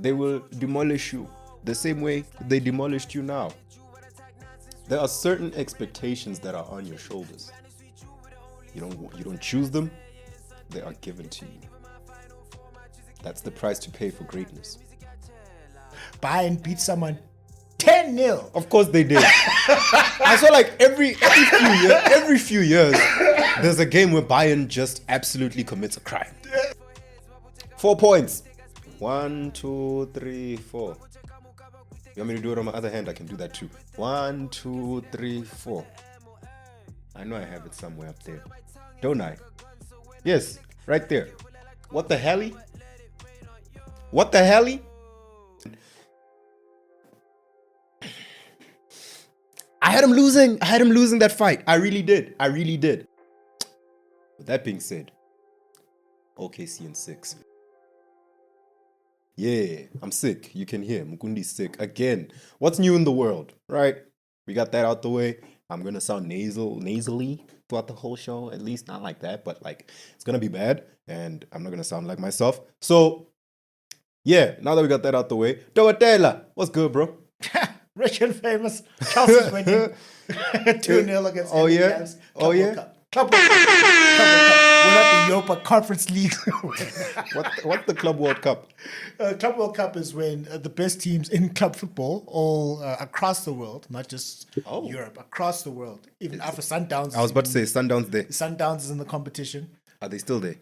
they will demolish you the same way they demolished you now. There are certain expectations that are on your shoulders. You don't choose them, they are given to you. That's the price to pay for greatness. Bayern beat someone 10-0. Of course they did. I saw like every few years, there's a game where Bayern just absolutely commits a crime. 4 points. 1, 2, 3, 4. You want me to do it on my other hand? I can do that too. 1, 2, 3, 4. I know I have it somewhere up there. Don't I? Yes, right there. What the hell? What the hell? I had him losing that fight. I really did. With that being said, OKC in 6. Yeah, I'm sick. You can hear Mukundi's sick again. What's new in the world, right? We got that out the way. I'm gonna sound nasally throughout the whole show. At least not like that, but like it's gonna be bad, and I'm not gonna sound like myself. So, yeah. Now that we got that out the way, Doatela, what's good, bro? Rich and famous. Chelsea's winning 2-0 against Oh yeah. Oh yeah. Club World Cup. We're not the Europa Conference League. What's the Club World Cup? Club World Cup is when the best teams in club football, all across the world, not just Europe, across the world. Even after Sundowns. I was about to say Sundowns there. Sundowns is in the competition. Are they still there?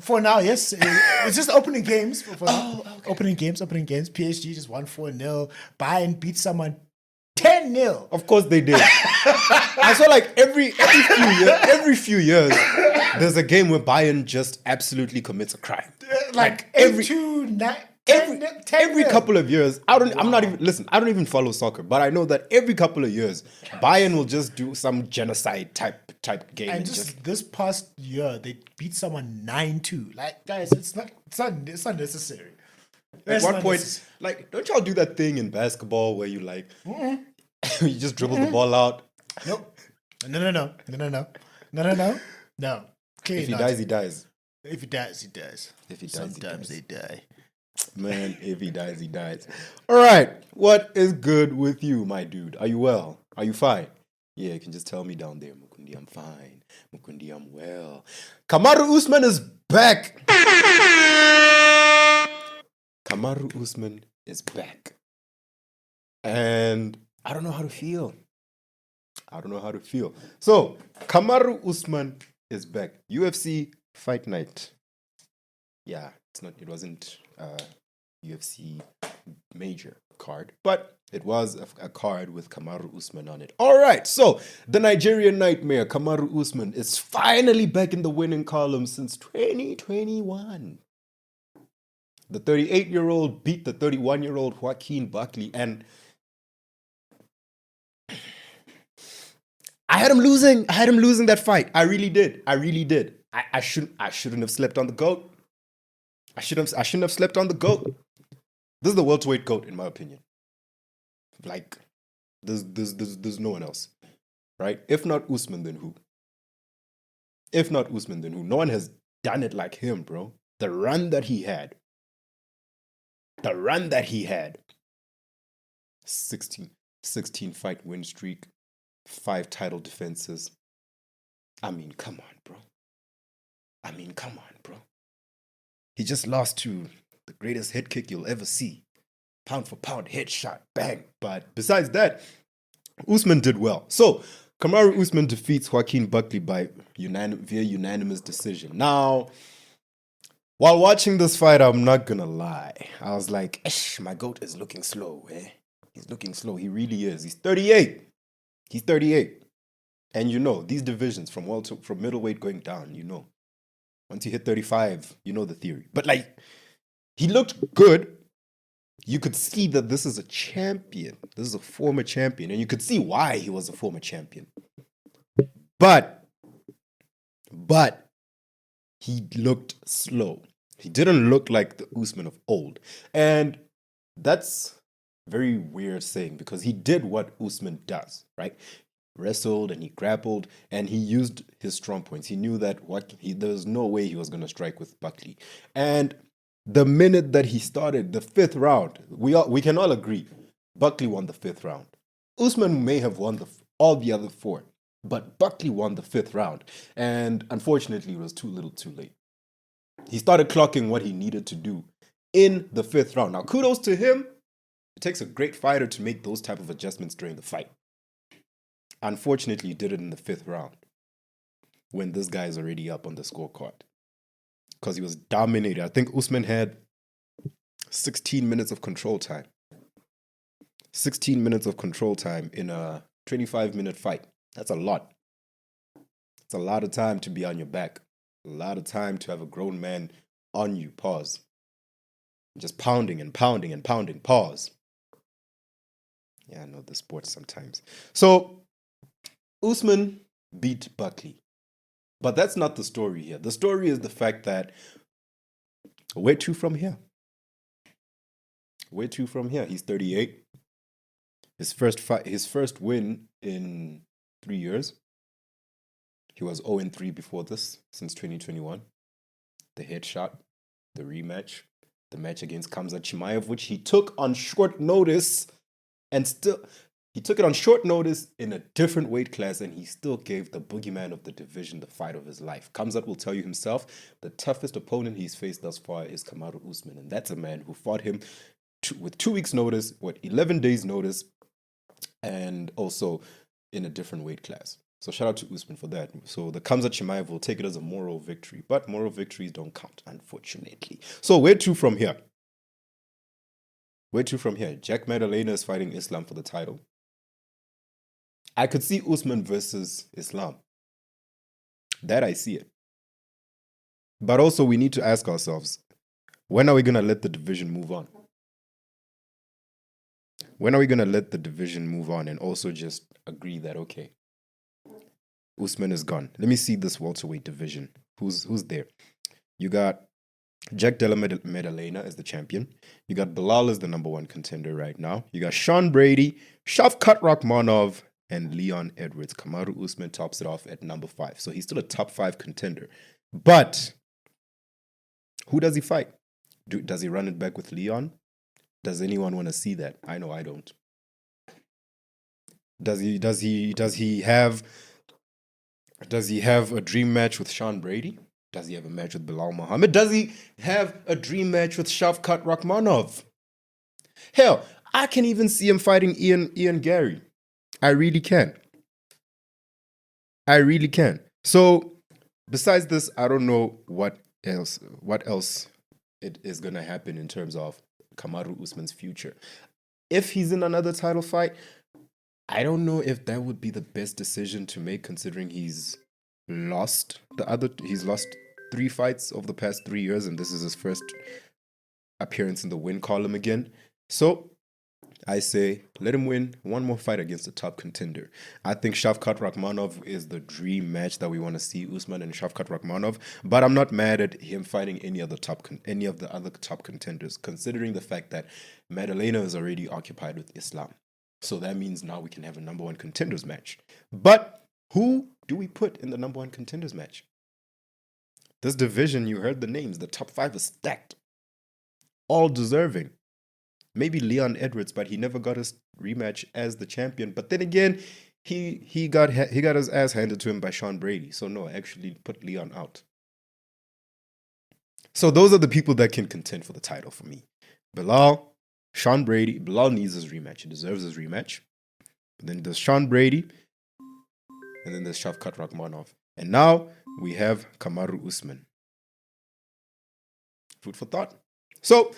For now, yes. It's just opening games. For now. Okay. Opening games. PSG just won 4-0. Bayern beat someone 10-0. Of course they did. I saw like every few years, there's a game where Bayern just absolutely commits a crime. Like every couple of years. I don't even follow soccer, but I know that every couple of years, Bayern will just do some genocide type game. And just this past year, they beat someone 9-2. Like, guys, it's not necessary. At one point, like, don't y'all do that thing in basketball where you like, you just dribble the ball out? Nope. No. Clearly if he dies, he dies. If he dies, he dies. If he dies, Sometimes he dies. they die. Man, if he dies, he dies. All right. What is good with you, my dude? Are you well? Are you fine? Yeah, you can just tell me down there, Mukundi, I'm fine. Mukundi, I'm well. Kamaru Usman is back. Kamaru Usman is back. And I don't know how to feel. So, Kamaru Usman is back. UFC Fight Night. Yeah, it wasn't UFC major card, but it was a card with Kamaru Usman on it. All right, so the Nigerian nightmare, Kamaru Usman, is finally back in the winning column since 2021. The 38-year-old beat the 31-year-old Joaquin Buckley, and I had him losing that fight. I really did. I shouldn't have slept on the GOAT. I shouldn't have slept on the GOAT. This is the welterweight GOAT, in my opinion. Like, there's no one else, right? If not Usman, then who? No one has done it like him, bro. The run that he had. 16 fight win streak, 5 title defenses. I mean, come on, bro. He just lost to the greatest head kick you'll ever see. Pound for pound headshot, bang. But besides that, Usman did well. So, Kamaru Usman defeats Joaquin Buckley via unanimous decision. Now, while watching this fight, I'm not gonna lie. I was like, my GOAT is looking slow, eh? He's looking slow. He really is. He's 38. And you know, these divisions from middleweight going down, you know. Once you hit 35, you know the theory. But like, he looked good. You could see that this is a champion. This is a former champion. And you could see why he was a former champion. But he looked slow. He didn't look like the Usman of old. And that's very weird saying because he did what Usman does, right? Wrestled and he grappled and he used his strong points. He knew that there was no way he was going to strike with Buckley. And The minute that he started the 5th round, we can all agree, Buckley won the 5th round. Usman may have won all the other 4, but Buckley won the 5th round. And unfortunately, it was too little too late. He started clocking what he needed to do in the 5th round. Now, kudos to him. It takes a great fighter to make those type of adjustments during the fight. Unfortunately, he did it in the 5th round when this guy is already up on the scorecard because he was dominated. I think Usman had 16 minutes of control time. 16 minutes of control time in a 25-minute fight. That's a lot. It's a lot of time to be on your back. A lot of time to have a grown man on you. Pause. Just pounding and pounding and pounding. Pause. Yeah, I know the sport sometimes. So, Usman beat Buckley. But that's not the story here. The story is the fact that where to from here? Where to from here? He's 38. His first win in 3 years. He was 0-3 before this, since 2021. The headshot, the rematch, the match against Khamzat Chimaev, which he took on short notice, and still, he took it on short notice in a different weight class, and he still gave the boogeyman of the division the fight of his life. Khamzat will tell you himself, the toughest opponent he's faced thus far is Kamaru Usman, and that's a man who fought him with 2 weeks' notice, 11 days' notice, and also in a different weight class. So shout out to Usman for that. So the Khamzat Chimaev will take it as a moral victory, but moral victories don't count, unfortunately. So where to from here? Where to from here? Jack Madalena is fighting Islam for the title. I could see Usman versus Islam. That I see it. But also we need to ask ourselves, when are we going to let the division move on? When are we going to let the division move on and also just agree that, okay, Usman is gone. Let me see this welterweight division. Who's there? You got Jack Della Maddalena as the champion. You got Bilal as the number 1 contender right now. You got Sean Brady, Shavkat Rakhmonov, and Leon Edwards. Kamaru Usman tops it off at number 5. So he's still a top 5 contender. But who does he fight? Does he run it back with Leon? Does anyone want to see that? I know I don't. Does he have a dream match with Sean Brady? Does he have a match with Bilal Muhammad? Does he have a dream match with Shavkat Rakhmonov? Hell, I can even see him fighting Ian Gary. I really can. So, besides this, I don't know what else it is going to happen in terms of Kamaru Usman's future. If he's in another title fight, I don't know if that would be the best decision to make, considering he's lost 3 fights over the past 3 years, and this is his first appearance in the win column again. So I say let him win one more fight against a top contender. I think Shavkat Rakhmonov is the dream match that we want to see, Usman and Shavkat Rakhmonov, but I'm not mad at him fighting any of the other top contenders, considering the fact that Madalena is already occupied with Islam. So that means now we can have a number 1 contenders match. But who do we put in the number 1 contenders match? This division, you heard the names. The top 5 is stacked. All deserving. Maybe Leon Edwards, but he never got his rematch as the champion. But then again, he got his ass handed to him by Sean Brady. So no, actually put Leon out. So those are the people that can contend for the title for me. Bilal, Sean Brady. Bilal needs his rematch. He deserves his rematch. And then there's Sean Brady. And then there's Shavkat Rakhmonov. And now we have Kamaru Usman. Food for thought. So,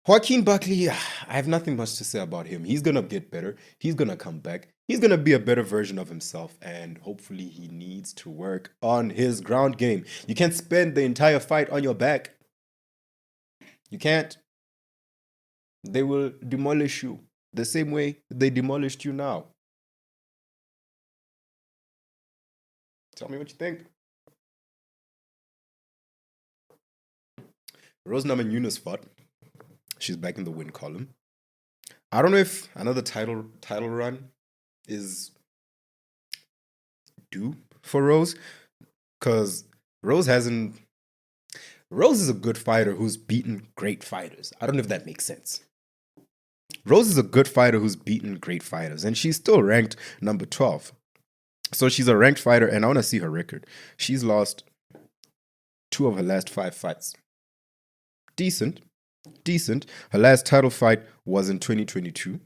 Joaquin Buckley, I have nothing much to say about him. He's going to get better. He's going to come back. He's going to be a better version of himself. And hopefully he needs to work on his ground game. You can't spend the entire fight on your back. You can't. They will demolish you the same way they demolished you now. Tell me what you think. Rose Namajunas fought. She's back in the win column. I don't know if another title run is due for Rose, because Rose hasn't. Rose is a good fighter who's beaten great fighters. I don't know if that makes sense. Rose is a good fighter who's beaten great fighters, and she's still ranked number 12. So she's a ranked fighter, and I want to see her record. She's lost 2 of her last 5 fights. Decent. Her last title fight was in 2022.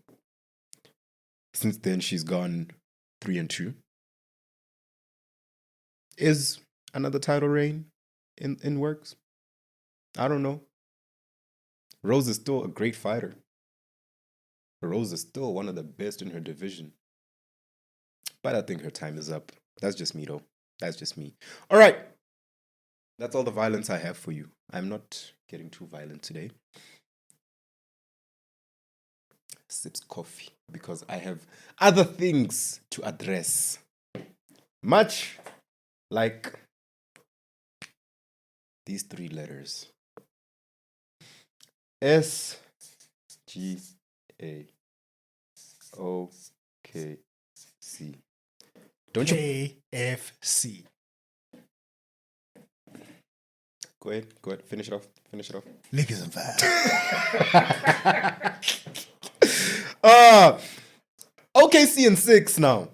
Since then, she's gone 3-2. Is another title reign in works? I don't know. Rose is still a great fighter. Rose is still one of the best in her division. But I think her time is up. That's just me, though. That's just me. All right. That's all the violence I have for you. I'm not getting too violent today. Sips coffee because I have other things to address. Much like these 3 letters. S G A O K C. Don't you? KFC. Go ahead. Finish it off. Niggas and fire. OKC in 6 now.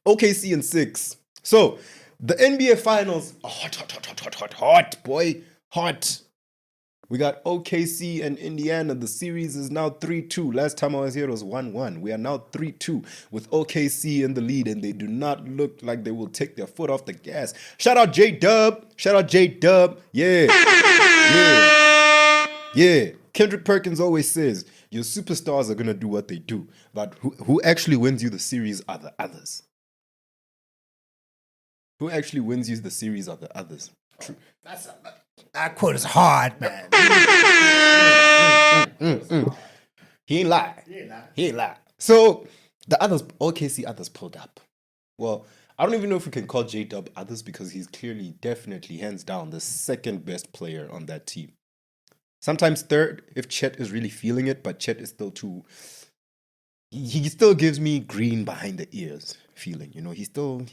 OKC in 6. So the NBA Finals are hot, boy, hot. We got OKC and Indiana. The series is now 3-2. Last time I was here, it was 1-1. We are now 3-2 with OKC in the lead, and they do not look like they will take their foot off the gas. Shout out J-Dub. Yeah. Kendrick Perkins always says, your superstars are going to do what they do. But who actually wins you the series are the others. Who actually wins you the series are the others. True. That quote is hard, man. He ain't lie. So the others, OKC others pulled up. Well, I don't even know if we can call J-Dub others because he's clearly, definitely, hands down, the second best player on that team. Sometimes third if Chet is really feeling it, but Chet is still too... He still gives me green behind the ears feeling. You know, he still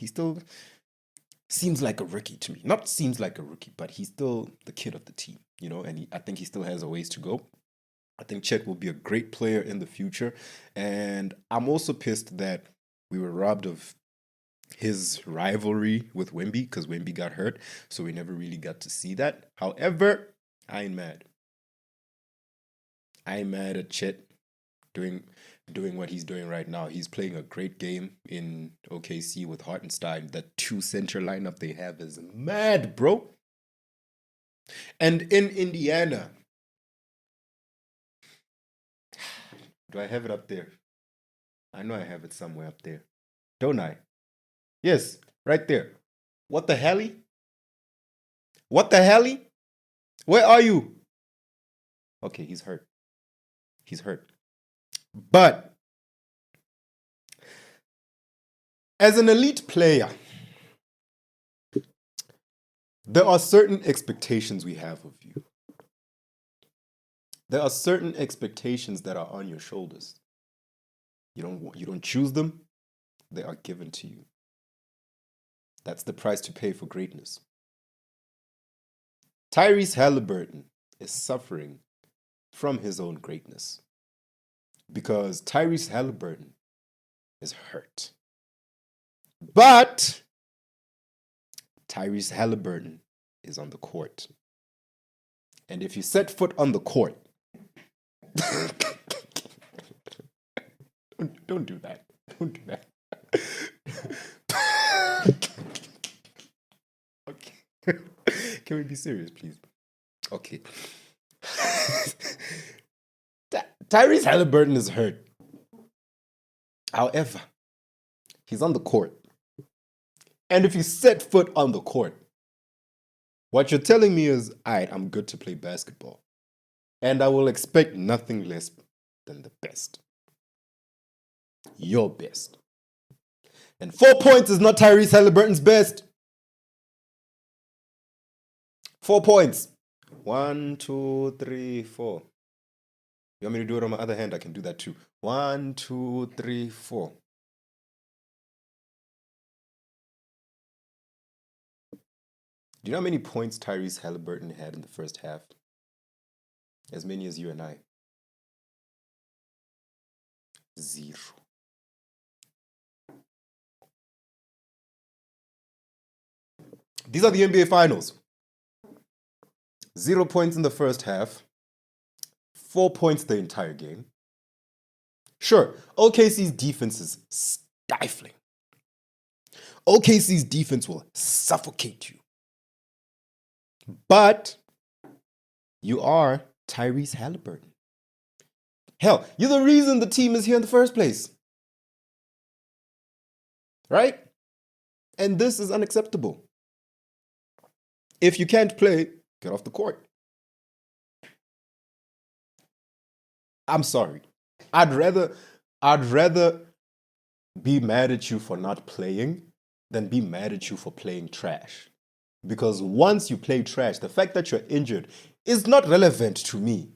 seems like a rookie to me. Not seems like a rookie, but he's still the kid of the team, you know, and I think he still has a ways to go. I think Chet will be a great player in the future. And I'm also pissed that we were robbed of his rivalry with Wemby because Wemby got hurt. So we never really got to see that. However, I ain't mad. I'm mad at Chet doing what he's doing right now. He's playing a great game in OKC with Hartenstein. That 2-center lineup they have is mad, bro. And in Indiana, do I have it up there? I know I have it somewhere up there. Don't I? Yes, right there. What the hell? Where are you? Okay, he's hurt. But as an elite player, there are certain expectations we have of you. There are certain expectations that are on your shoulders. You don't choose them, they are given to you. That's the price to pay for greatness. Tyrese Haliburton is suffering from his own greatness because Tyrese Haliburton is hurt. But Tyrese Haliburton is on the court. And if you set foot on the court, don't do that. Don't do that. Okay. Can we be serious, please? Okay. Tyrese Haliburton is hurt. However, he's on the court. And if you set foot on the court, what you're telling me is, all right, I'm good to play basketball. And I will expect nothing less than the best. Your best. And 4 points is not Tyrese Haliburton's best. 4 points. 1, 2, 3, 4. You want me to do it on my other hand? I can do that too. 1, 2, 3, 4. Do you know how many points Tyrese Haliburton had in the first half? As many as you and I. 0. These are the NBA Finals. 0 points in the first half. 4 points the entire game. Sure, OKC's defense is stifling. OKC's defense will suffocate you. But you are Tyrese Haliburton. Hell, you're the reason the team is here in the first place. Right? And this is unacceptable. If you can't play, get off the court. I'm sorry. I'd rather be mad at you for not playing than be mad at you for playing trash. Because once you play trash, the fact that you're injured is not relevant to me.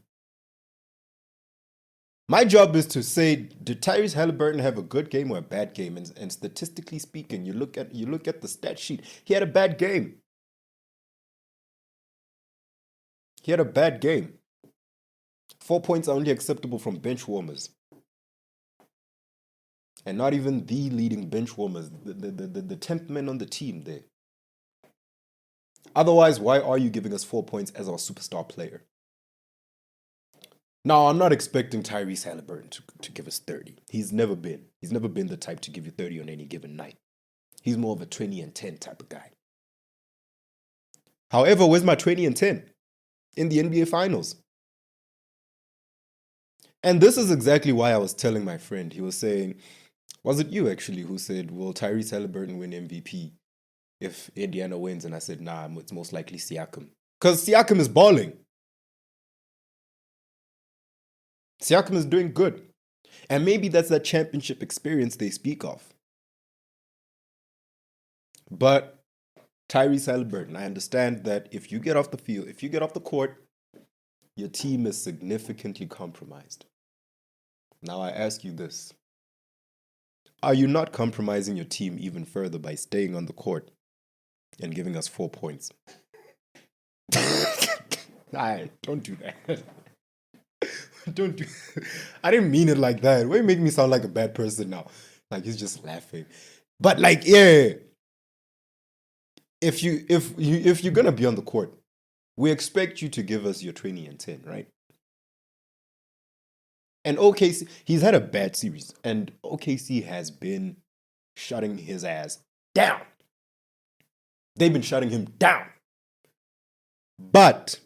My job is to say, did Tyrese Haliburton have a good game or a bad game? And statistically speaking, you look at the stat sheet. He had a bad game. He had a bad game. 4 points are only acceptable from bench warmers. And not even the leading bench warmers, the 10th man on the team there. Otherwise, why are you giving us 4 points as our superstar player? Now, I'm not expecting Tyrese Haliburton to give us 30. He's never been. He's never been the type to give you 30 on any given night. He's more of a 20 and 10 type of guy. However, where's my 20 and 10 in the NBA Finals? And this is exactly why I was telling my friend. He was saying, was it you actually who said, will Tyrese Haliburton win MVP if Indiana wins? And I said, nah, it's most likely Siakam. Because Siakam is balling. Siakam is doing good. And maybe that's that championship experience they speak of. But Tyrese Haliburton, I understand that if you get off the field, if you get off the court, your team is significantly compromised. Now I ask you this. Are you not compromising your team even further by staying on the court and giving us 4 points? Don't do that. Don't do. I didn't mean it like that. Why you make me sound like a bad person now? Like he's just laughing. But like, yeah. If you're gonna be on the court, we expect you to give us your 20 and 10, right? And OKC, he's had a bad series, and OKC has been shutting his ass down. They've been shutting him down. But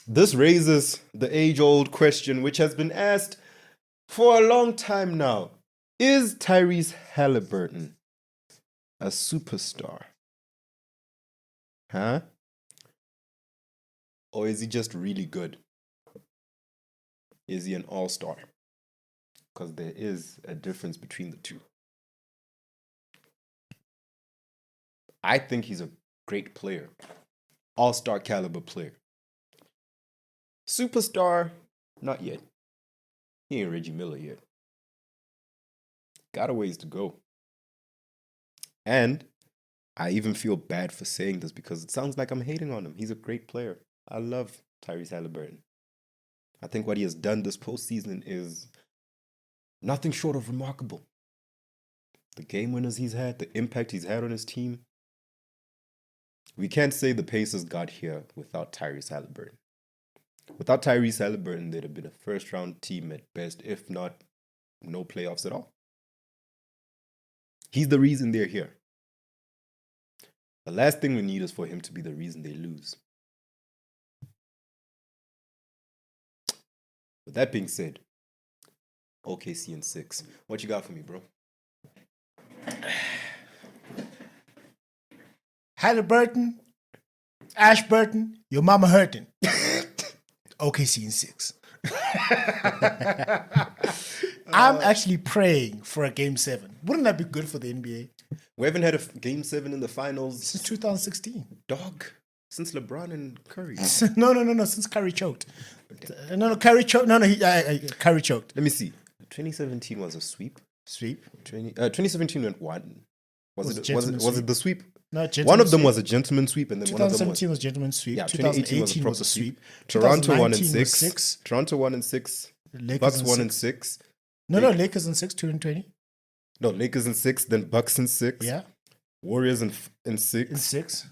this raises the age-old question, which has been asked for a long time now. Is Tyrese Haliburton a superstar? Huh? Or is he just really good? Is he an all-star? Because there is a difference between the two. I think he's a great player. All-star caliber player. Superstar, not yet. He ain't Reggie Miller yet. Got a ways to go. And I even feel bad for saying this because it sounds like I'm hating on him. He's a great player. I love Tyrese Haliburton. I think what he has done this postseason is nothing short of remarkable. The game winners he's had, the impact he's had on his team. We can't say the Pacers got here without Tyrese Haliburton. Without Tyrese Haliburton, they'd have been a first-round team at best, if not no playoffs at all. He's the reason they're here. The last thing we need is for him to be the reason they lose. With that being said, OKC in 6. What you got for me, bro? Haliburton, Ashburton, your mama hurting. OKC in 6. I'm actually praying for a game 7. Wouldn't that be good for the NBA? We haven't had a game 7 in the finals Since 2016. Dog. Since LeBron and Curry. No. Since Curry choked. No, Curry choked. No, Curry choked. Let me see. 2017 was a sweep. Sweep. 2017 went 1. Was it the sweep? No, One of them was a gentleman sweep, and then one of them was 2017 was gentleman sweep. yeah. 2018 was a sweep. Toronto 1 and 2019 was 6. Toronto 1 and 6. Lakers Bucks in 1 and 6. 6. No, Lakers in 6, 2020. No, Lakers in 6. Then Bucks in 6. Yeah, Warriors in 6. in 6.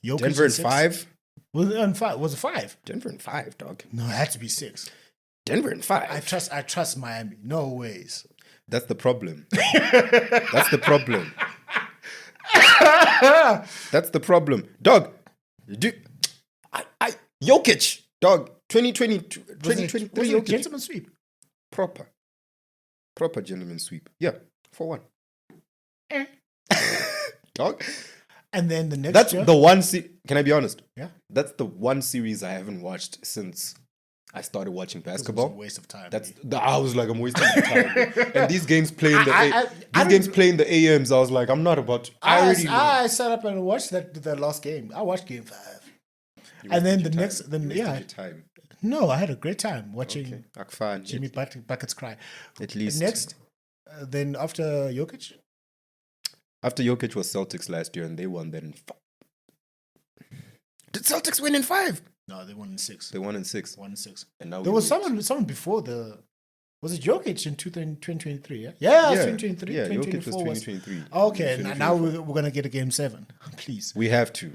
Jokic Denver in six. 5. Was it in 5? Was it 5? Denver in 5, dog. No, it had to be 6. Denver in 5. I trust Miami. No ways. That's the problem. That's the problem. That's the problem. Dog. Jokic. Dog. 2023 Jokic. Gentleman sweep. Proper gentleman sweep. Yeah. 4-1. Dog. And then the next That's year. the one Can I be honest? Yeah. That's the one series I haven't watched since I started watching It was basketball. a waste of time. I was like, I'm wasting my time. And these games play in the I games play in the AMs. I was like, I'm not about to. I sat up and watched the last game. I watched game 5. And then the next, Your time. No, I had a great time watching Okay. Akfan. Jimmy Buckets cry. At least. Next, then after Jokic, After Jokic was Celtics last year and they won then. Did Celtics win in 5? no, they won in 6. They won in 6. 1 and 6. And now There was someone before the. Was it Jokic in 2023? Yeah, yeah, 2023. Yeah, Jokic was 2024 2023. Okay, now we're gonna get a game 7, please. We have to.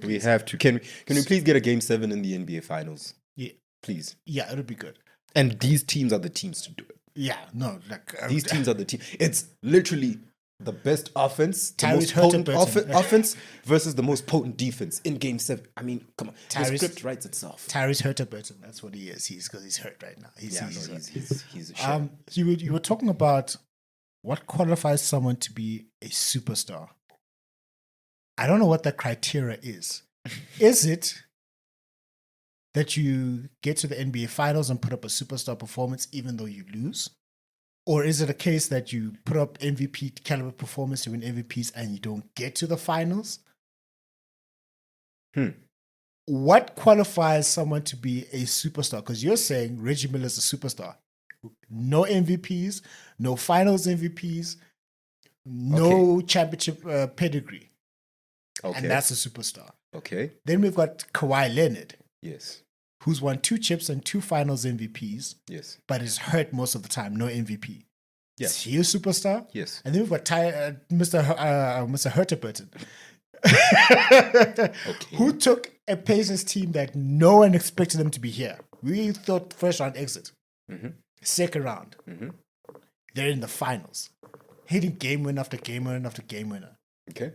We have to. Can we please get a game 7 in the NBA Finals? Yeah, Please. yeah, it'll be good. And these teams are the teams to do it. Yeah, no, like These teams are the team. It's literally the best offense, the Tyrese most potent Haliburton. offense versus the most potent defense in game 7. I mean, come on. The script writes itself. Tyrese Haliburton. That's what he is. Because he's hurt right now. He's He's a shit. You were talking about what qualifies someone to be a superstar. I don't know what the criteria is. Is it that you get to the NBA Finals and put up a superstar performance even though you lose? Or is it a case that you put up MVP caliber performance to win MVPs and you don't get to the finals? What qualifies someone to be a superstar? Because you're saying Reggie Miller's a superstar. No MVPs, no finals MVPs, no championship pedigree. Okay. And that's a superstar. Okay. Then we've got Kawhi Leonard, Yes. who's won 2 chips and 2 finals MVPs, Yes. but is hurt most of the time, no MVP. Yeah. Is he a superstar? Yes. And then we've got Mr. Hurtaburton, who took a Pacers team that no one expected them to be here. We thought first round exit. Second round. They're in the finals, hitting game winner after game winner after game winner. Okay.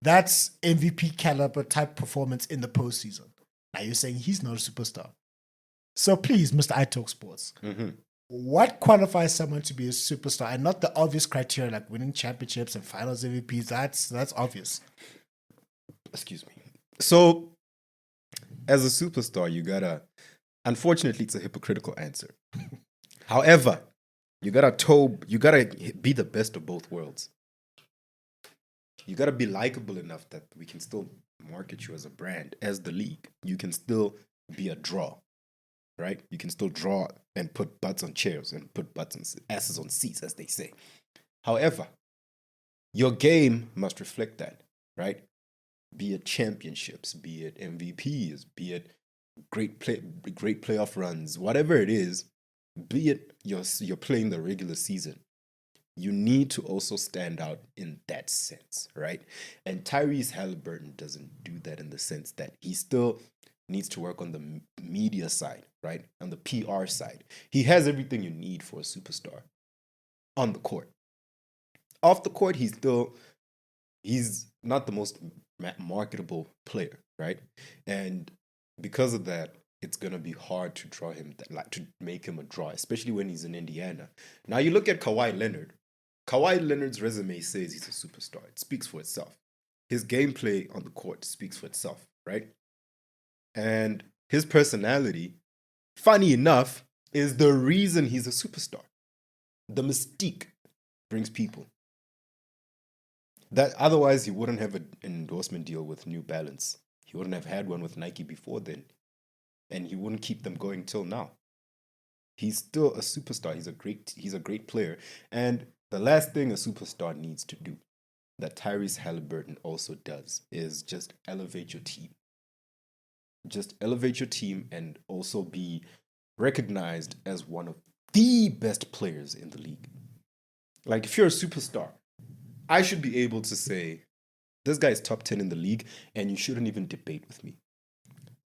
That's MVP caliber type performance in the postseason. Now you're saying he's not a superstar. So please, Mr. ITALKSPORTS, what qualifies someone to be a superstar? And not the obvious criteria like winning championships and finals MVPs. That's obvious. Excuse me. So, as a superstar, you gotta. Unfortunately, it's a hypocritical answer. However, you gotta be the best of both worlds. You gotta be likable enough that we can still market you as a brand, as the league. You can still be a draw, right? You can still draw and put butts on chairs and put asses on seats, as they say. However, your game must reflect that, right? Be it championships, be it MVPs, be it great playoff runs, whatever it is, be it you're playing the regular season. You need to also stand out in that sense, right? And Tyrese Haliburton doesn't do that in the sense that he still needs to work on the media side, right? On the PR side. He has everything you need for a superstar on the court. Off the court, he's not the most marketable player, right? And because of that, it's going to be hard to draw him, to make him a draw, especially when he's in Indiana. Now you look at Kawhi Leonard. Kawhi Leonard's resume says he's a superstar. It speaks for itself. His gameplay on the court speaks for itself, right? And his personality, funny enough, is the reason he's a superstar. The mystique brings people. That otherwise he wouldn't have an endorsement deal with New Balance. He wouldn't have had one with Nike before then. And he wouldn't keep them going till now. He's still a superstar. He's a great player. And the last thing a superstar needs to do that Tyrese Haliburton also does is just elevate your team. Just elevate your team and also be recognized as one of the best players in the league. Like, if you're a superstar, I should be able to say, this guy is top 10 in the league, and you shouldn't even debate with me.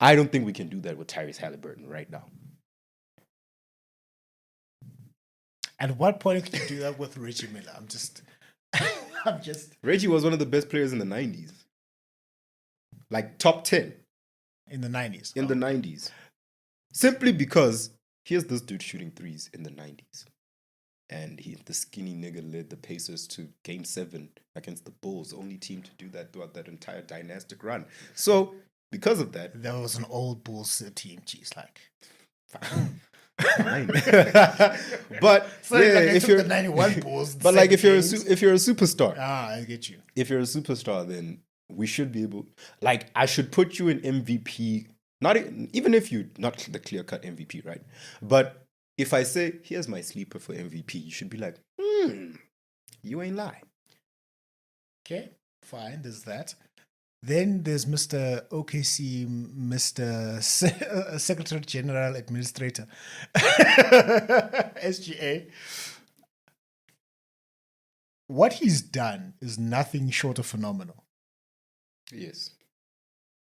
I don't think we can do that with Tyrese Haliburton right now. At what point can you do that with Reggie Miller? I'm just. Reggie was one of the best players in the 90s. Like, top 10. In the 90s. In the 90s. Simply because here's this dude shooting threes in the 90s. And the skinny nigga led the Pacers to Game 7 against the Bulls, only team to do that throughout that entire dynastic run. So, because of that... That was an old Bulls team, geez, like... Fine. But so yeah, like if you're the 91 Bulls, but like if you're a superstar, I get you. If you're a superstar, then we should be able. Like, I should put you in MVP. Not even if you're not the clear cut MVP, right? But if I say here's my sleeper for MVP, you should be like, you ain't lie. Okay, fine. There's that. Then there's Mr. OKC, Mr. Secretary General Administrator, SGA. What he's done is nothing short of phenomenal. Yes.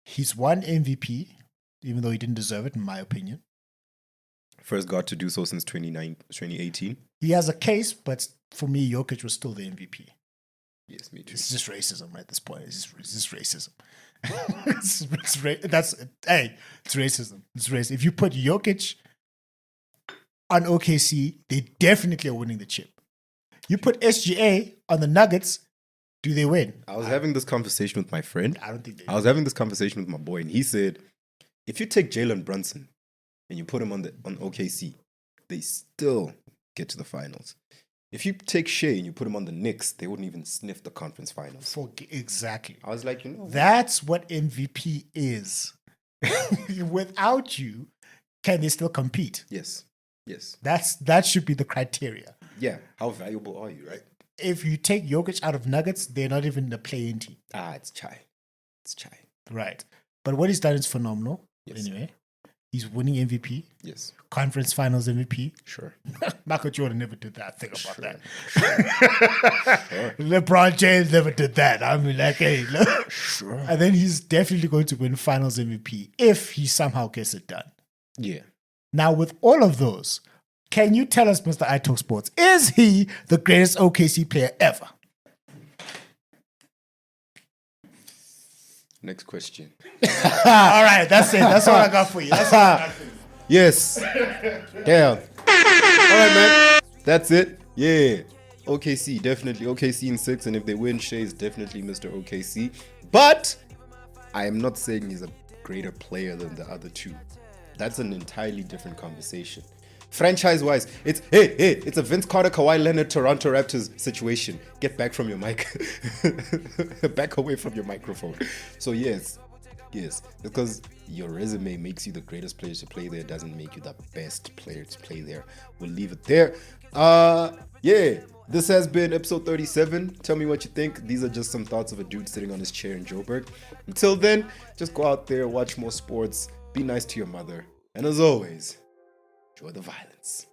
He's won MVP, even though he didn't deserve it, in my opinion. First got to do so since 2018. He has a case, but for me, Jokic was still the MVP. Yes, me too. It's just racism at this point. It's just racism. It's racism. It's racism. If you put Jokic on OKC, they definitely are winning the chip. You put SGA on the Nuggets, do they win? I was having this conversation with my friend. I don't think they I was having this conversation with my boy, and he said, if you take Jalen Brunson and you put him on OKC, they still get to the finals. If you take Shea and you put him on the Knicks, they wouldn't even sniff the conference finals. Exactly. I was like, that's what MVP is. Without you, can they still compete? Yes. That should be the criteria. Yeah. How valuable are you, right? If you take Jokic out of Nuggets, they're not even the play-in team. It's chai. Right. But what he's done is phenomenal. Yes. Anyway, he's winning MVP. Yes. Conference Finals MVP. Sure. Michael Jordan never did that. Think about that. Sure. LeBron James never did that. I mean, like, hey, look. Sure. And then he's definitely going to win Finals MVP if he somehow gets it done. Yeah. Now, with all of those, can you tell us, Mr. ITALKSPORTS, is he the greatest OKC player ever? Next question. All right, that's it. That's all I got for you. Yes. Damn. All right, man. That's it. Yeah. OKC, definitely OKC in 6. And if they win, Shea's definitely Mr. OKC. But I am not saying he's a greater player than the other two. That's an entirely different conversation. Franchise-wise, it's a Vince Carter, Kawhi Leonard, Toronto Raptors situation. Get back from your mic. Back away from your microphone. So yes, because your resume makes you the greatest player to play there doesn't make you the best player to play there. We'll leave it there. This has been episode 37. Tell me what you think. These are just some thoughts of a dude sitting on his chair in Joburg. Until then, just go out there, watch more sports, be nice to your mother, and as always, enjoy the violence.